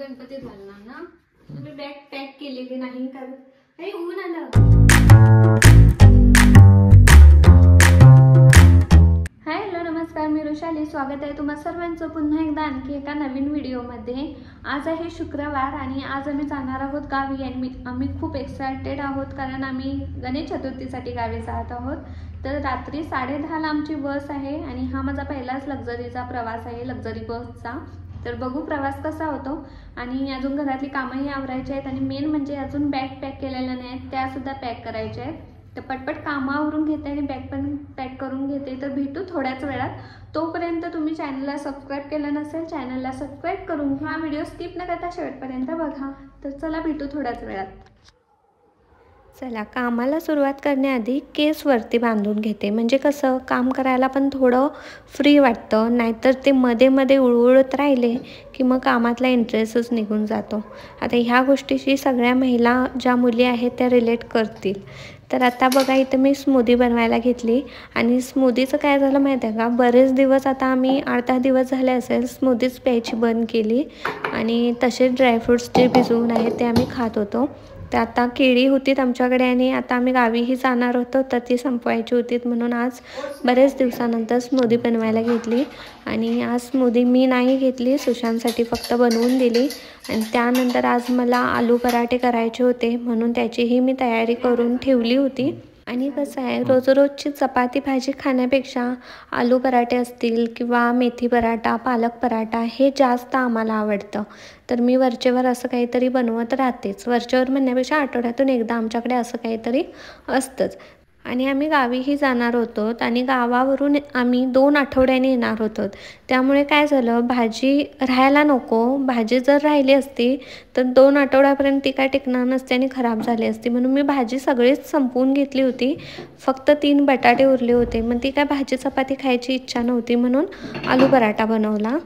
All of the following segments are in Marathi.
गणपती घालणार ना, तुम्ही बॅग पॅक केलेली नाही कारण काही ऊन आलं. हाय हॅलो नमस्कार, मी वृषाली. स्वागत आहे तुम्हा सर्वांचं पुन्हा एकदा आणखी एका नवीन व्हिडिओमध्ये. आज आहे शुक्रवार आणि आज आम्ही जाणार आहोत गावी आणि आम्ही खूप एक्सायटेड आहोत कारण आम्ही गणेश चतुर्थीसाठी गावी जात आहोत. तर रात्री 10:30ला आमची बस आहे आणि हा माझा पहिलाच लक्झरीचा प्रवास आहे, लक्झरी बसचा. तर बघू प्रवास कसा होतो आणि अजून घरातली कामंही आवरायची आहेत आणि मेन म्हणजे अजून बॅग पॅक केलेल्या नाहीत, त्यासुद्धा पॅक करायच्या आहेत. तर पटपट कामं आवरून घेते आणि बॅग पण पॅक करून घेते. तर भेटू थोड्याच वेळात. तोपर्यंत तुम्ही चॅनलला सबस्क्राईब केलं नसेल, चॅनलला सबस्क्राईब करून घ्या. व्हिडिओ स्किप न करता शेवटपर्यंत बघा. तर चला भेटू थोड्याच वेळात. चला, कामाला सुरुवात करण्याआधी केस वरती बांधून घेते, म्हणजे कसं काम करायला पण थोडं फ्री वाटतं. नाहीतर ते मध्ये मध्ये उळवळत राहिले की मग कामातला इंटरेस्टच निघून जातो. आता ह्या गोष्टीशी सगळ्या महिला ज्या मुली आहेत त्या रिलेट करतील. तर आता बघा, इथं मी स्मूदी बनवायला घेतली आणि स्मूदीचं काय झालं माहीत आहे का, बरेच दिवस आता आम्ही 8-10 दिवस झाले असेल स्मूदीच प्यायची बंद केली आणि तसेच ड्रायफ्रूट्स जे भिजवून आहेत ते आम्ही खात होतो. तर आता केळी होतीत आमच्याकडे आणि आता आम्ही गावीही जाणार होतो, तर ती संपवायची होतीत म्हणून आज बरेच दिवसानंतर स्मूदी बनवायला घेतली. आणि आज स्मूदी मी नाही घेतली, सुशांतसाठी फक्त बनवून दिली. आणि त्यानंतर आज मला आलू पराठे करायचे होते म्हणून त्याचीही मी तयारी करून ठेवली होती. आणि कसं आहे, रोजची चपाती भाजी खाण्यापेक्षा आलू पराठे असतील किंवा मेथी पराठा, पालक पराठा हे जास्त आम्हाला आवडतं. तर मी वरचेवर असं काहीतरी बनवत राहतेच. वरचेवर म्हणण्यापेक्षा आठवड्यातून एकदा आमच्याकडे असं काहीतरी असतंच. आणि आम्ही गावीही जाणार होतो आणि गावावरून आम्ही 2 आठवड्यांनी येणार होतो. त्यामुळे काय झालं, भाजी राहायला नको. भाजी जर राहिली असती तर 2 आठवड्यापर्यंत ती काय टिकणार नसते आणि खराब झाली असती. म्हणून मी भाजी सगळीच संपवून घेतली होती. फक्त 3 बटाटे उरले होते. मग ती काय भाजी चपाती खायची इच्छा नव्हती म्हणून आलू पराठा बनवला.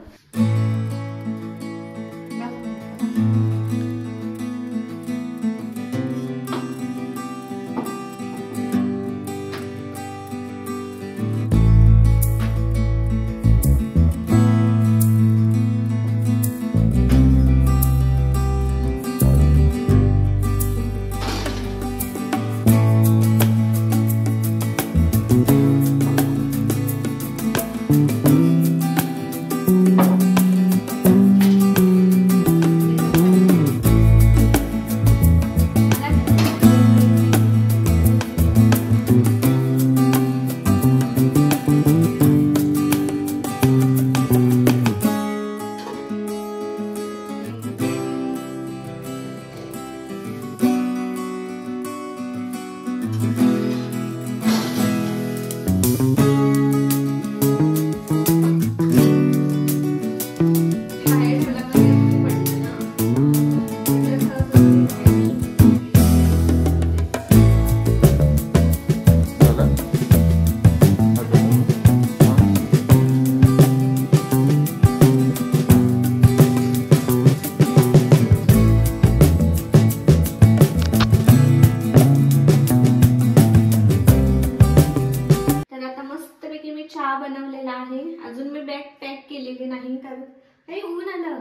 चहा बनवलेला आहे. अजून मी बॅग पॅक केलेली नाही कारण काही ऊन आलं.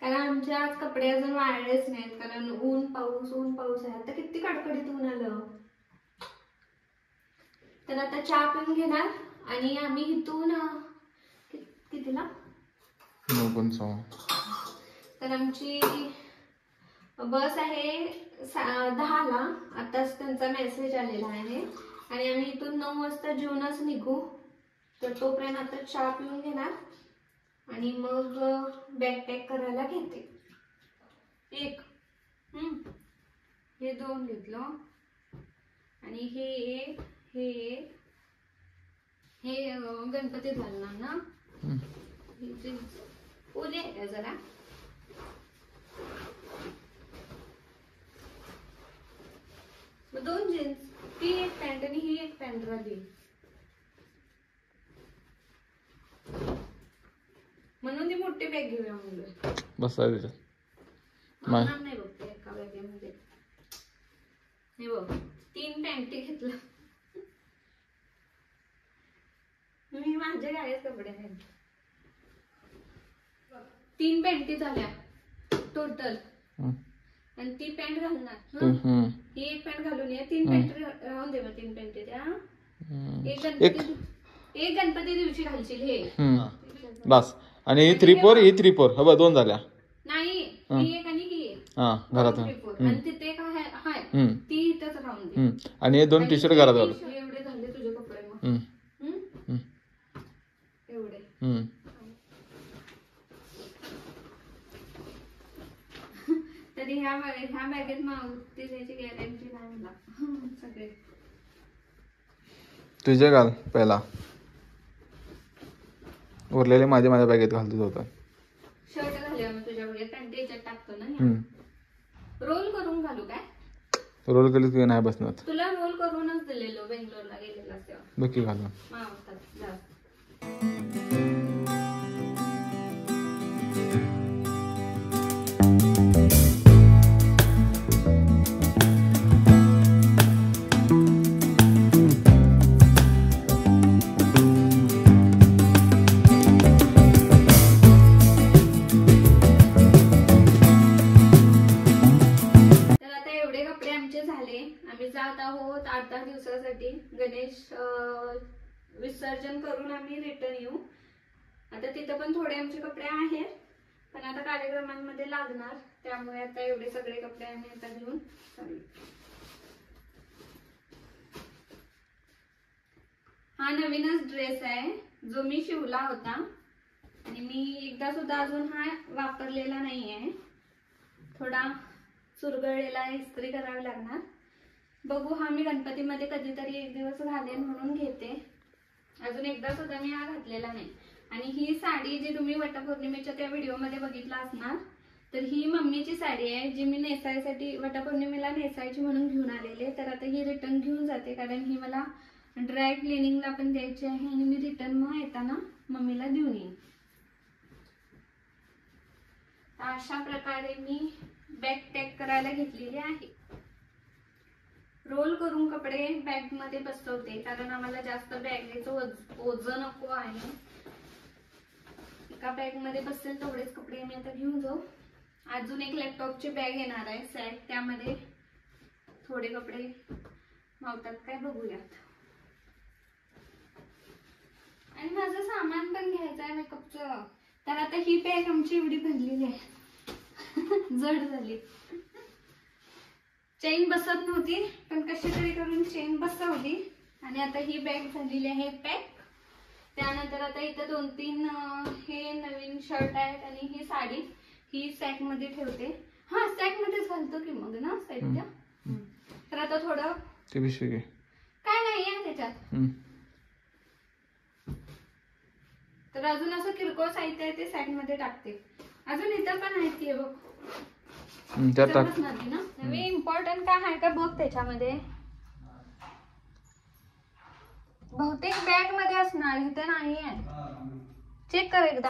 कारण आमचे आज कपडे अजून वाळलेच नाहीत कारण ऊन पाऊस आहे. आता किती कडकडीत ऊन आलं. तर आता चहा पिऊन घेणार आणि आम्ही इथून कितीला तर आमची बस आहे 10ला. आताच त्यांचा मेसेज आलेला आहे आणि आम्ही इथून 9 वाजता जेवूनच निघू. तर तोपर्यंत आता चहा पिऊन घेणार आणि मग बॅग पॅक करायला घेते. हे 2 घेतलं आणि हे गणपती घालणार ना, ओले आहे का जरा. मग 2 जीन्स, ती एक पॅन्ट आणि ही एक पॅन्ट राहिली म्हणून ती मोठी बॅग घेऊया म्हणलं. बसा त्याच्यात नाही बघते एका बॅगेमध्ये. हे बघ 3 पॅन्टी घेतलं. मी माझे काय कपडे आहेत 3 पॅन्टी झाल्या टोटल. हं. आणि ती पॅन्ट घालणार. हं. ही एक पॅन्ट घालून ये. 3 पॅन्ट राहून दे. मग 3 पॅन्ट द्या. एक गणपती दिवशी घालशील हे. बस. आणि ही 3-4 ही 3-4 हवा 2 झाल्या. नाही ही एक आणि ही एक. घरात. आणि तिथे काय हाय ती इथंच राहून दे. आणि हे 2 टी-शर्ट घरात घाल. एवढे झाले तुझे कपडे मग. एवढे. तरी ह्या बॅगेत मावती त्याची गॅरंटी नाही मला. सगळे तुझे घाल पहिला. उरलेले माझ्या बॅगेत घालतो होता. शर्ट घालूया मग तुझ्या बॅगेत. पॅन्ट याच्यात टाकतो ना. रोल करून घालू काय? रोल केली की नाही बसणार. तुला रोल करूनच दिलेलो बेंगलोरला गेलेला तेव्हा. बघ की घालून. मावतात जास्त. आम्ही जात आहोत 8-10 दिवसासाठी. गणेश विसर्जन करून आम्ही रिटर्न येऊ. आता तिथं पण थोडे आमचे कपडे आहेत, पण आता कार्यक्रमांमध्ये लागणार, त्यामुळे आता एवढे सगळे कपडे आम्ही आता घेऊन चालू. हा नवीनच ड्रेस आहे जो मी शिवला होता आणि मी एकदा सुद्धा अजून हा वापरलेला नाहीये. थोडा चुरगळलेला आहे, इस्त्री करावी लागणार. बघू, हा मी गणपतीमध्ये कधीतरी एक दिवस घालेन म्हणून घेते. अजून एकदा सुद्धा मी हा घातलेला नाही. आणि ही साडी जी तुम्ही वटपौर्णिमेच्या त्या व्हिडिओमध्ये बघितला असणार, तर ही मम्मीची साडी आहे जी मी नेसायसाठी वटपौर्णिमेला नेसायची म्हणून घेऊन आलेले. तर आता ही रिटर्न घेऊन जाते, कारण ही मला ड्राय क्लिनिंगला पण द्यायची आहे आणि मी रिटर्न मग येताना मम्मीला देऊन येईन. अशा प्रकारे मी बॅग पॅक करायला घेतलेली आहे. रोल करून कपडे बॅग मध्ये बसवते, कारण आम्हाला जास्त बॅगेचं ओझं नको आहे. एका बॅग मध्ये बसेल तेवढेच कपडे मी आता घेऊन जाऊ. अजून एक लॅपटॉपची बॅग येणार आहे सॅक, त्यामध्ये थोडे कपडे मावतात काय बघूयात. आणि माझं सामान पण घ्यायचं आहे मेकअपचं. तर आता ही बॅग आमची एवढी भरलेली आहे, जड झाली. चेन बसत नव्हती, पण कशी तरी करून चेन बसवली आणि आता ही बॅग झालेली आहे पॅक. त्यानंतर आता इथं 2-3 हे नवीन शर्ट आहेत आणि ही साडी ही सॅक मध्ये ठेवते. हा सॅक मध्येच घालतो की मग ना साईडच्या. तर आता थोडं ते पिशवी काय नाही आहे त्याच्यात. तर अजून असं किरकोळ साहित्य आहे ते सॅक मध्ये टाकते. अजून इथं पण आहेत की बघ, नवीन इम्पॉर्टंट काय आहे का बघ त्याच्यामध्ये. बहुतेक बॅग मध्ये असणार, इथे नाही आहे. चेक कर एकदा,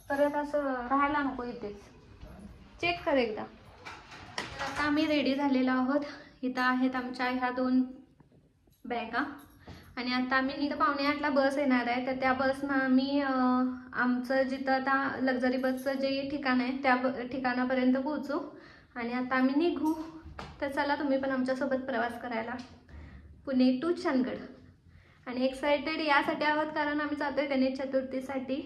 परत असं राहायला नको इथेच. चेक कर एकदा. आता आम्ही रेडी झालेलो आहोत. इथं आहेत आमच्या ह्या 2 बॅगा आणि आता आम्ही इथं 7:45ला बस येणार आहे. तर त्या बसनं आम्ही आमचं जिथं आता लक्झरी बसचं जे ठिकाण आहे त्या ठिकाणापर्यंत पोहोचू आणि आता आम्ही निघू. तर चला तुम्ही पण आमच्यासोबत प्रवास करायला, पुणे टू चंदगड. आणि एक्सायटेड यासाठी आहोत कारण आम्ही जातोय गणेश चतुर्थीसाठी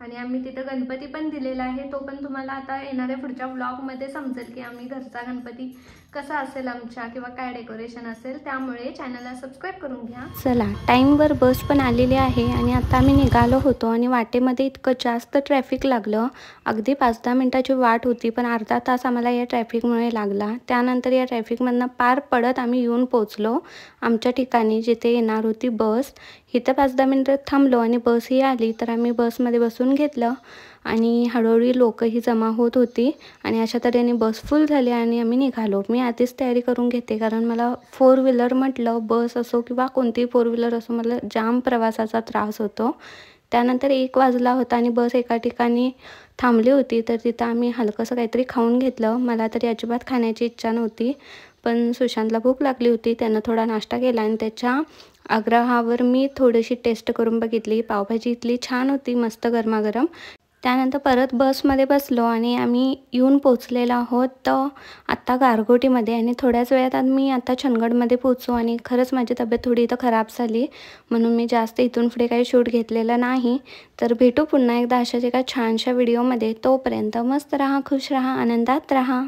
आणि आम्ही तिथं गणपती पण दिलेला आहे. तो पण तुम्हाला आता येणाऱ्या पुढच्या व्लॉगमध्ये समजेल की आम्ही घरचा गणपती कसा असेल आमच्या, किंवा काय डेकोरेशन असेल. त्यामुळे चॅनलला सबस्क्राईब करून घ्या. चला, टाईमवर बस पण आलेली आहे आणि आता आम्ही निघालो होतो आणि वाटेमध्ये इतकं जास्त ट्रॅफिक लागलं. अगदी 5-10 मिनिटाची वाट होती, पण अर्धा तास आम्हाला या ट्रॅफिकमुळे लागला. त्यानंतर या ट्रॅफिकमधनं पार पडत आम्ही येऊन पोचलो आमच्या ठिकाणी जिथे येणार होती बस. इथं 5-10 मिनिटं थांबलो आणि बसही आली. तर आम्ही बसमध्ये बसून घेतलं आणि हळूहळू लोकही जमा होत होती आणि अशा तऱ्हेने बस फुल झाली आणि आम्ही निघालो. मी आधीच तयारी करून घेते, कारण मला 4 व्हीलर म्हटलं, बस असो किंवा कोणतीही 4 व्हीलर असो, मला जाम प्रवासाचा त्रास होतो. त्यानंतर 1 वाजला होता आणि बस एका ठिकाणी थांबली होती. तर तिथं आम्ही हलकंसं काहीतरी खाऊन घेतलं. मला तरी अजिबात खाण्याची इच्छा नव्हती, पण सुशांतला भूक लागली होती. त्यानं थोडा नाश्ता केला आणि त्याच्या आग्रहावर मी थोडीशी टेस्ट करून बघितली. पावभाजी इथली छान होती, मस्त गरमागरम. त्यानंतर परत बसमध्ये बसलो आणि आम्ही येऊन पोचलेलो आहोत तर आत्ता गारगोटीमध्ये, आणि थोड्याच वेळात मी आता चंदगडमध्ये पोचू. आणि खरंच माझी तब्येत थोडी इथं खराब झाली म्हणून मी जास्त इथून पुढे काही शूट घेतलेलं नाही. तर भेटू पुन्हा एकदा अशाच एका छानशा व्हिडिओमध्ये. तोपर्यंत मस्त राहा, खुश राहा, आनंदात राहा.